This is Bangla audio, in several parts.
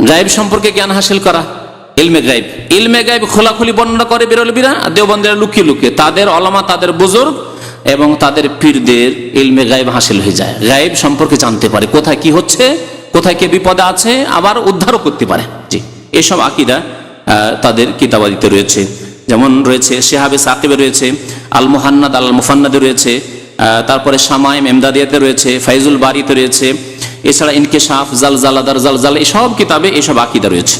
গায়েব সম্পর্কে জ্ঞান হাসিল করা, ইলমে গায়েব। ইলমে গায়েব খোলাখুলি বর্ণনা করে বেরলবিরা, দেওবন্দিরা লুকিয়ে লুকিয়ে। তাদের ওলামা, তাদের বুজুর্গ এবং তাদের পীরদের ইলমে গায়েব হাসিল হয়ে যায়, গায়েব সম্পর্কে জানতে পারে, কোথায় কি হচ্ছে, কোথায় কে বিপদে আছে, আবার উদ্ধারও করতে পারে। জি, এসব আকীদা তাদের কিতাবাদিতে রয়েছে। যেমন রয়েছে শিহাবে সাকিবে রয়েছে, আল মুহান্নাদ আল মুফান্নাদে রয়েছে, তারপরে শামাইম এমদাদিয়াতে রয়েছে, ফাইজুল বারিতে রয়েছে, এছাড়া ইনকিশাফ, জালজালা, দার জালজালা, এসব কিতাবে এসব আকীদা রয়েছে।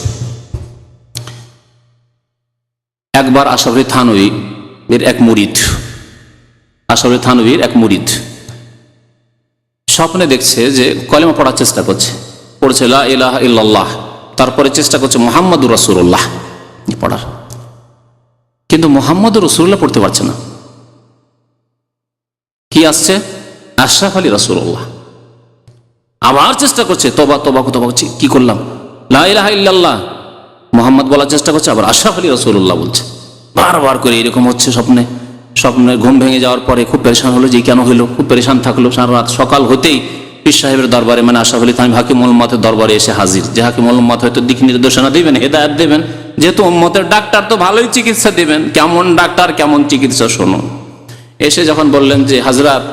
একবার আশরাফী থানভীর এক মুরিদ, আশরাফী থানভীর এক মুরিদ স্বপ্নে দেখছে যে কলেমা পড়ার চেষ্টা করছে, পড়ছে লা ইলাহা ইল্লাল্লাহ, তারপরে চেষ্টা করছে মুহাম্মাদুর রাসূলুল্লাহ পড়ার, কিন্তু মুহাম্মাদুর রাসূলুল্লাহ পড়তে পারছে না। কি আসছে? আশরাফ আলী রাসূলুল্লাহ। আবার চেষ্টা করছে, তওবা তওবা তওবা করছে, কি করলাম, লা ইলাহা ইল্লাল্লাহ মুহাম্মদ বলার চেষ্টা করছে, আবার আশরাফ আলী রাসূলুল্লাহ বলছে। বারবার করে এরকম হচ্ছে স্বপ্নে। স্বপ্নে ঘুম ভেঙে যাওয়ার পরে খুব পেরেশান হলো যে কেন হলো, খুব পেরেশান থাকলো সারা রাত। সকাল হতেই পীর সাহেবের দরবারে, মানে আশরাফ আলী থানভী হাকিমুল উম্মতের দরবারে এসে হাজির। যে হাকিমুল উম্মত হয়তো দিক নির্দেশনা দিবেন, হেদায়েত দেবেন, যেহেতু উম্মতের ডাক্তার তো ভালোই চিকিৎসা দেবেন, কেমন ডাক্তার কেমন চিকিৎসা শোনো। এসে যখন বললেন যে হাজরাত,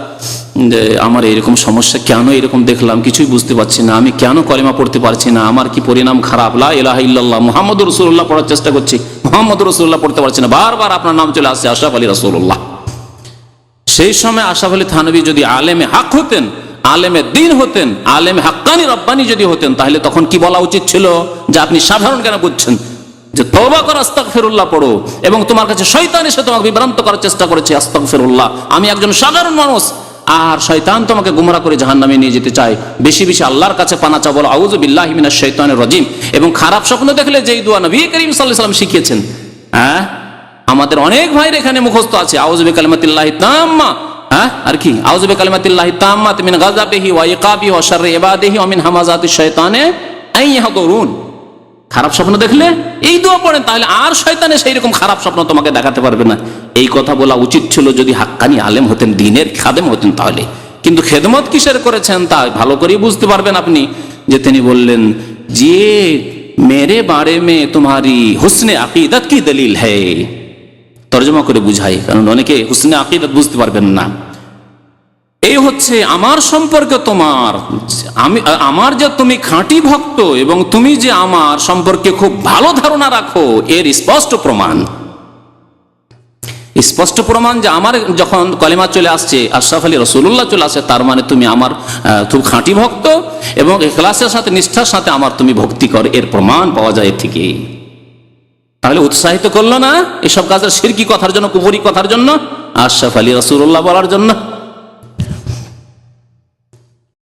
যে আমার এরকম সমস্যা, কেন এরকম দেখলাম, কিছুই বুঝতে পারছি না, আমি কেন কলেমা পড়তে পারছি না, আমার কি পরিণাম খারাপ, লা ইলাহা ইল্লাল্লাহ মুহাম্মাদুর রাসূলুল্লাহ পড়ার চেষ্টা করছি, মুহাম্মাদুর রাসূলুল্লাহ পড়তে পারছি না, বারবার আপনার নাম চলে আসছে আশরাফ আলী রাসূলুল্লাহ। সেই সময় আশরাফ আলী থানভী যদি আলেমে হক হতেন, আলেমে দ্বীন হতেন, আলেমে হাক্কানি রব্বানি যদি হতেন, তাহলে তখন কি বলা উচিত ছিল যে আপনি সাধারণ কেন বুঝছেন, যে তওবা করো, আস্তাগফিরুল্লাহ পড়ো, এবং তোমার কাছে শয়তান এসে তোমাকে বিভ্রান্ত করার চেষ্টা করেছে, আস্তাগফিরুল্লাহ, আমি একজন সাধারণ মানুষ আর শয়তান তোমাকে গুমরা করে জাহান্নামে নিয়ে যেতে চায়, বেশি বেশি আল্লাহর কাছে পানা চাও, বলো আউযু বিল্লাহি মিনাশ শাইতানির রাজিম। এবং খারাপ স্বপ্ন দেখলে যেই দোয়া নবী করিম সাল্লাল্লাহু আলাইহি ওয়াসাল্লাম শিখিয়েছেন, আমাদের অনেক ভাইয়ের এখানে মুখস্থ আছে, আউযু বিকালিমাতিল্লাহি তাম্মা, আর কি, আউযু বিকালিমাতিল্লাহি তাম্মাতি মিন গাযাবিহি ওয়া ইকাবিহি ওয়া শাররি ইবাদিহি ওয়া মিন হামাযাতিশ শাইতানি আন ইয়াহদুরুন। খারাপ স্বপ্ন দেখলে এই দোয়া পড়েন, তাহলে আর শয়তানে সেই রকম খারাপ স্বপ্ন তোমাকে দেখাতে পারবে না। এই কথা বলা উচিত ছিল যদি হাক্কানি আলেম হতেন, দ্বীনের খাদেম হতেন তাহলে। কিন্তু খেদমত কিসের করেছেন তা ভালো করেই বুঝতে পারবেন আপনি, যে তিনি বললেন যে মেরে বারে মে তোমারি হুসনে আকিদত কি দলিল হ্যায়। তর্জমা করে বুঝাই, কারণ অনেকে হুসনে আকিদত বুঝতে পারবেন না। এই হচ্ছে আমার সম্পর্কে তোমার, আমার যে তুমি খাঁটি ভক্ত এবং তুমি যে আমার সম্পর্কে খুব ভালো ধারণা রাখো, এর স্পষ্ট প্রমাণ। স্পষ্ট প্রমাণ যে আমার যখন কলেমা চলে আসছে, আশরাফ আলী রাসূলুল্লাহ চলে আসছে, তার মানে তুমি আমার খুব খাঁটি ভক্ত এবং ইখলাসের সাথে, নিষ্ঠার সাথে আমার তুমি ভক্তি কর, এর প্রমাণ পাওয়া যায় এর থেকে। তাহলে উৎসাহিত করলো না এসব কাজের শিরকি কথার জন্য, কুফরি কথার জন্য, আশরাফ আলী রাসূলুল্লাহ বলার জন্য।